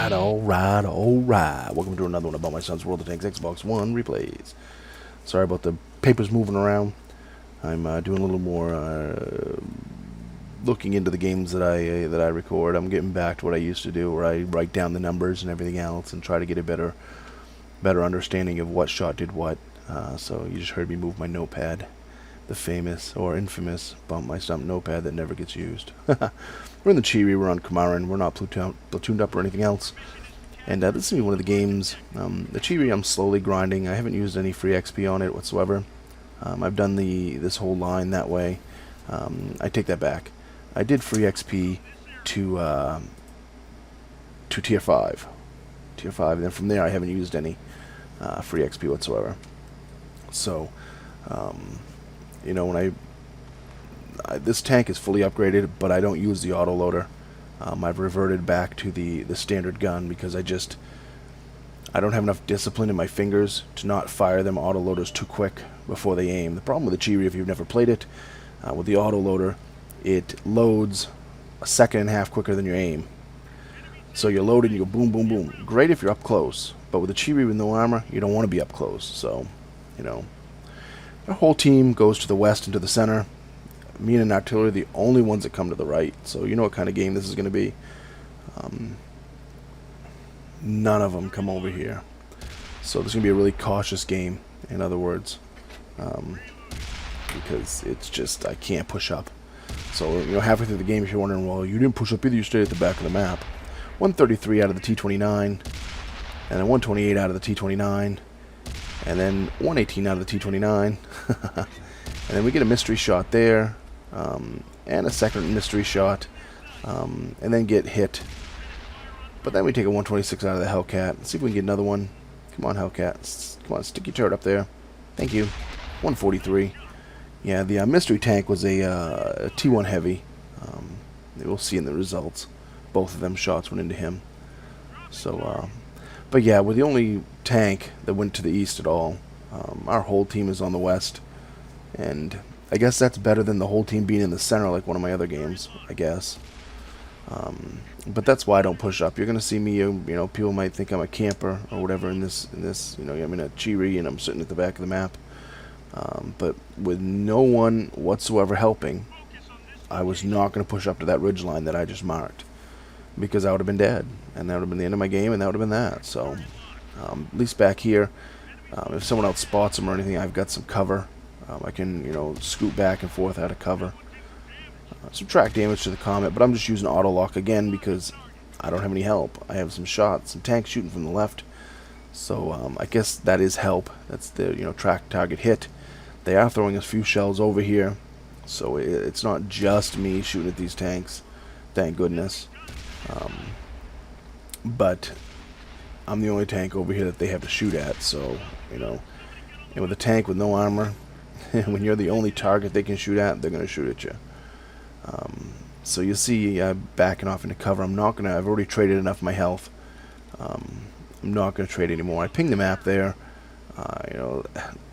Alright. Welcome to another one about my son's World of Tanks Xbox One replays. Sorry about the papers moving around. I'm doing a little more looking into the games that I record. I'm getting back to what I used to do, where I write down the numbers and everything else and try to get a better understanding of what shot did what. So you just heard me move my notepad, the famous or infamous BumpmyStump notepad that never gets used. We're in the Cheery, we're on Komarin, we're not platooned up or anything else. And this is going to be one of the games. The Cheery I'm slowly grinding. I haven't used any free XP on it whatsoever. I've done this whole line that way. I take that back. I did free XP to tier 5. Tier 5, and then from there I haven't used any free XP whatsoever. So, you know, when this tank is fully upgraded, but I don't use the autoloader. I've reverted back to the standard gun because I don't have enough discipline in my fingers to not fire them autoloaders too quick before they aim. The problem with the Cheery, if you've never played it, with the autoloader, it loads a second and a half quicker than your aim. So you're loaded and you go boom, boom, boom. Great if you're up close, but with the Cheery with no armor, you don't want to be up close. So, you know, our whole team goes to the west and to the center. Me and an artillery are the only ones that come to the right. So you know what kind of game this is going to be. None of them come over here. So this is going to be a really cautious game, in other words. Because it's just, I can't push up. So, you know, halfway through the game, if you're wondering, well, you didn't push up either, you stayed at the back of the map. 133 out of the T-29, and then 128 out of the T-29, and then 118 out of the T-29. And then we get a mystery shot there, and a second mystery shot, and then get hit. But then we take a 126 out of the Hellcat. Let's see if we can get another one. Come on, Hellcat. Come on, stick your turret up there. Thank you. 143. Yeah, the mystery tank was a T1 heavy. We'll see in the results. Both of them shots went into him. So, but yeah, we're the only tank that went to the east at all. Our whole team is on the west. And I guess that's better than the whole team being in the center like one of my other games, I guess. But that's why I don't push up. You're going to see me, you know, people might think I'm a camper or whatever in this, you know, I'm in a Cheery and I'm sitting at the back of the map. But with no one whatsoever helping, I was not going to push up to that ridge line that I just marked. Because I would have been dead. And that would have been the end of my game, and that would have been that. So, at least back here, if someone else spots them or anything, I've got some cover. I can, you know, scoot back and forth out of cover. Subtract damage to the Comet, but I'm just using auto lock again because I don't have any help. I have some shots, some tanks shooting from the left. So I guess that is help. That's the, you know, track target hit. They are throwing a few shells over here, so it's not just me shooting at these tanks. Thank goodness. But I'm the only tank over here that they have to shoot at. So, you know, and with a tank with no armor, when you're the only target they can shoot at, they're going to shoot at you. So you see backing off into cover. I'm not going to, I've already traded enough of my health. I'm not going to trade anymore. I pinged the map there, you know,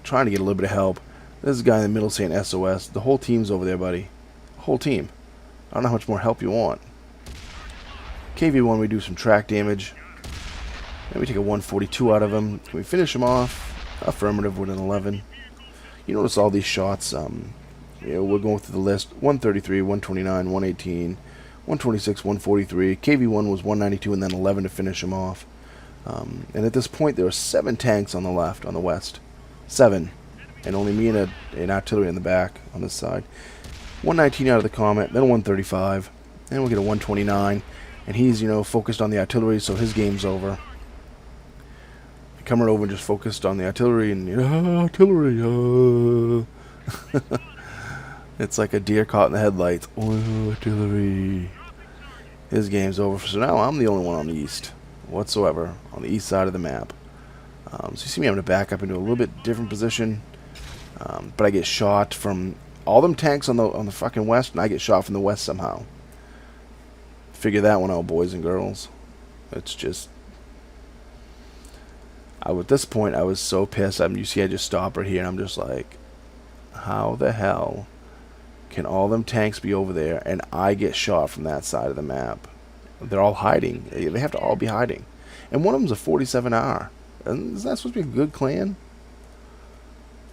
trying to get a little bit of help. There's a guy in the middle saying SOS. The whole team's over there, buddy. The whole team. I don't know how much more help you want. KV1, we do some track damage. And we take a 142 out of him. Can we finish him off? Affirmative with an 11. You notice all these shots, you know, we're going through the list. 133, 129, 118, 126, 143. KV1 was 192 and then 11 to finish him off. And at this point, there are 7 tanks on the left, on the west. 7. And only me and an artillery in the back on this side. 119 out of the Comet, then a 135. Then we'll get a 129. And he's, you know, focused on the artillery, so his game's over. Coming over and just focused on the artillery, and, you know, artillery, It's like a deer caught in the headlights. Oh, artillery. His game's over. So now I'm the only one on the east, whatsoever, on the east side of the map. So you see me having to back up into a little bit different position. But I get shot from all them tanks on the fucking west, and I get shot from the west somehow. Figure that one out, boys and girls. It's just, at this point, I was so pissed. You see, I just stop right here, and I'm just like, how the hell can all them tanks be over there, and I get shot from that side of the map? they're all hiding. They have to all be hiding. And one of them's a 47R. Isn't that supposed to be a good clan?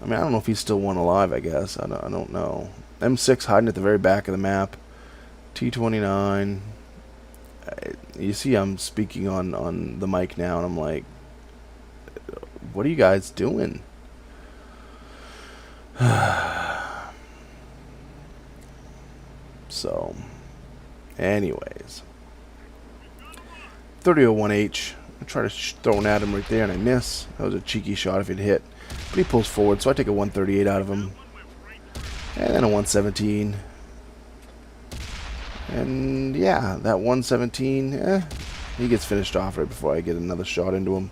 I mean, I don't know if he's still one alive, I guess. I don't know. M6 hiding at the very back of the map. T29. You see I'm speaking on the mic now, and I'm like, what are you guys doing? So, anyways. 30-01H. I try to throw an at him right there, and I miss. That was a cheeky shot if it hit. But he pulls forward, so I take a 138 out of him. And then a 117. And yeah, that 117, he gets finished off right before I get another shot into him.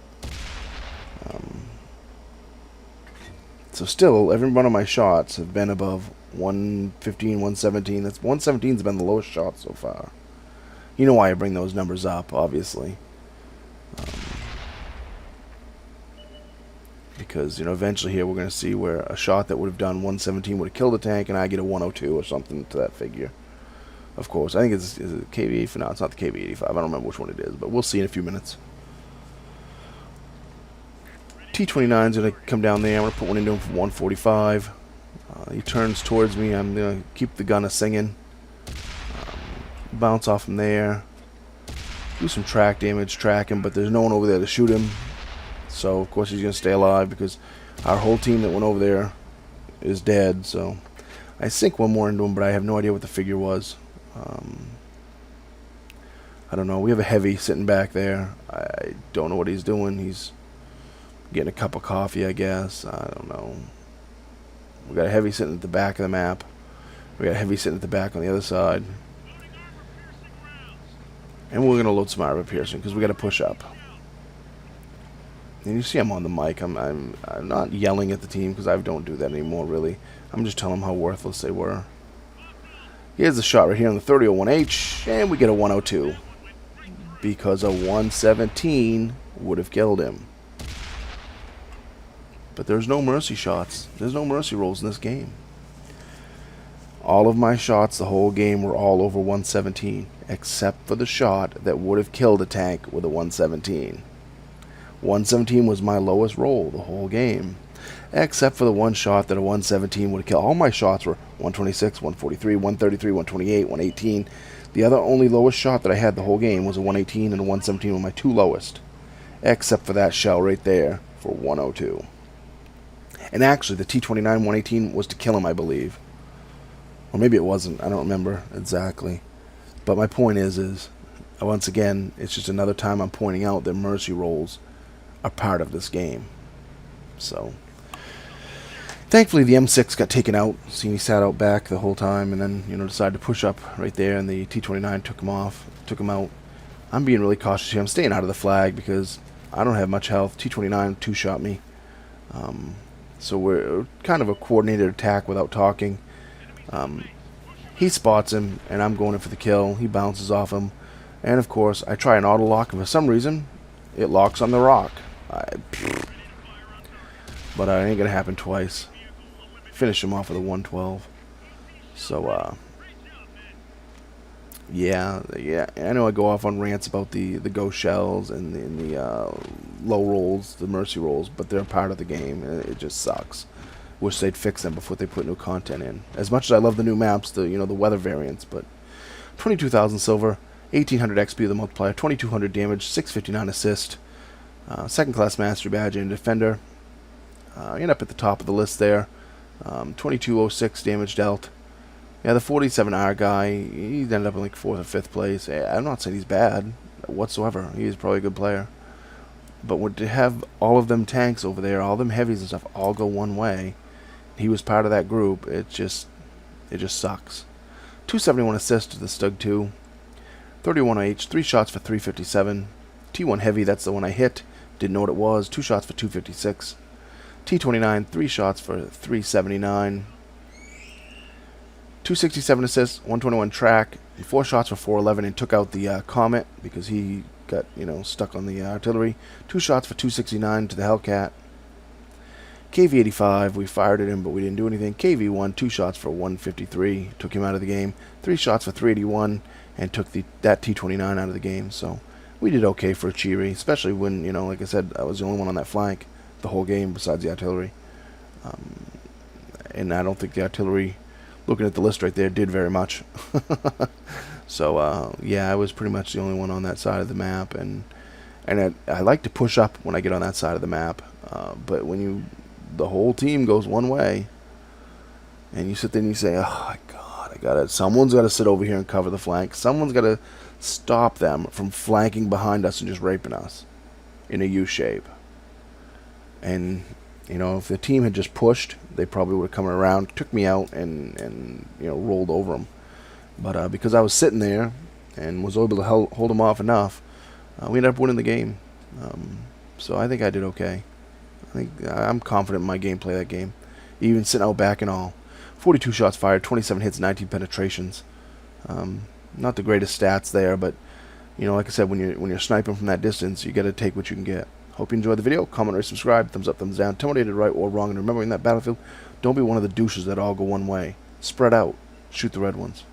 So still, every one of my shots have been above 115, 117. That's 117's been the lowest shot so far. You know why I bring those numbers up, obviously. Because, you know, eventually here we're going to see where a shot that would have done 117 would have killed a tank, and I get a 102 or something to that figure. Of course, I think is it KV-85? No, it's not the KV-85. I don't remember which one it is, but we'll see in a few minutes. T-29's going to come down there. I'm going to put one into him for 145. He turns towards me. I'm going to keep the gun a-singing. Bounce off him there. Do some track damage, track him, but there's no one over there to shoot him. So, of course, he's going to stay alive because our whole team that went over there is dead. So, I sink one more into him, but I have no idea what the figure was. I don't know. We have a heavy sitting back there. I don't know what he's doing. He's getting a cup of coffee, I guess. I don't know. We got a heavy sitting at the back of the map. We got a heavy sitting at the back on the other side. And we're going to load some armor piercing because we got to push up. And you see I'm on the mic. I'm not yelling at the team because I don't do that anymore, really. I'm just telling them how worthless they were. Here's the shot right here on the 30-01H, and we get a 102. Because a 117 would have killed him. But there's no mercy shots. There's no mercy rolls in this game. All of my shots the whole game were all over 117, except for the shot that would have killed a tank with a 117. 117 was my lowest roll the whole game, except for the one shot that a 117 would have killed. All my shots were 126, 143, 133, 128, 118. The other only lowest shot that I had the whole game was a 118, and a 117 were my two lowest, except for that shell right there for 102. And actually, the T-29 118 was to kill him, I believe. Or maybe it wasn't. I don't remember exactly. But my point is once again, it's just another time I'm pointing out that mercy rolls are part of this game. So, thankfully the M6 got taken out. See, he sat out back the whole time, and then, you know, decided to push up right there, and the T-29 took him out. I'm being really cautious here. I'm staying out of the flag because I don't have much health. T-29 two-shot me. So we're kind of a coordinated attack without talking. He spots him, and I'm going in for the kill. He bounces off him. And, of course, I try an auto-lock, and for some reason, it locks on the rock. But it ain't going to happen twice. Finish him off with a 112. So, yeah, I know I go off on rants about the ghost shells and the low rolls, the mercy rolls, but they're part of the game, and it just sucks. Wish they'd fix them before they put new content in. As much as I love the new maps, the weather variants, but 22,000 silver, 1,800 XP with the multiplier, 2,200 damage, 659 assist, second class mastery badge and defender. End up at the top of the list there. 2206 damage dealt. Yeah, the 47R guy, he ended up in like 4th or 5th place. I'm not saying he's bad whatsoever. He's probably a good player. But when to have all of them tanks over there, all them heavies and stuff, all go one way, he was part of that group, it just sucks. 271 assist to the Stug 2. 31H, 3 shots for 357. T1 heavy, that's the one I hit. Didn't know what it was. 2 shots for 256. T29, 3 shots for 379. 267 assists, 121 track, 4 shots for 411, and took out the Comet because he got, stuck on the artillery. 2 shots for 269 to the Hellcat. KV-85, we fired at him, but we didn't do anything. KV-1, 2 shots for 153, took him out of the game. 3 shots for 381, and took that T-29 out of the game. So we did okay for a Cheery, especially when, like I said, I was the only one on that flank the whole game besides the artillery. And I don't think the artillery, looking at the list right there, did very much. So yeah, I was pretty much the only one on that side of the map, and I like to push up when I get on that side of the map, but when the whole team goes one way, and you sit there and you say, oh my God, someone's got to sit over here and cover the flank. Someone's got to stop them from flanking behind us and just raping us in a U shape. And if the team had just pushed, they probably would have come around, took me out, and rolled over them. But because I was sitting there and was able to hold them off enough, we ended up winning the game. So I think I did okay. I'm confident in my gameplay that game, even sitting out back and all. 42 shots fired, 27 hits, 19 penetrations. Not the greatest stats there, but like I said, when you're sniping from that distance, you got to take what you can get. Hope you enjoyed the video. Comment or subscribe. Thumbs up, thumbs down. Tell me what I did right or wrong. And remember, in that battlefield, don't be one of the douches that all go one way. Spread out. Shoot the red ones.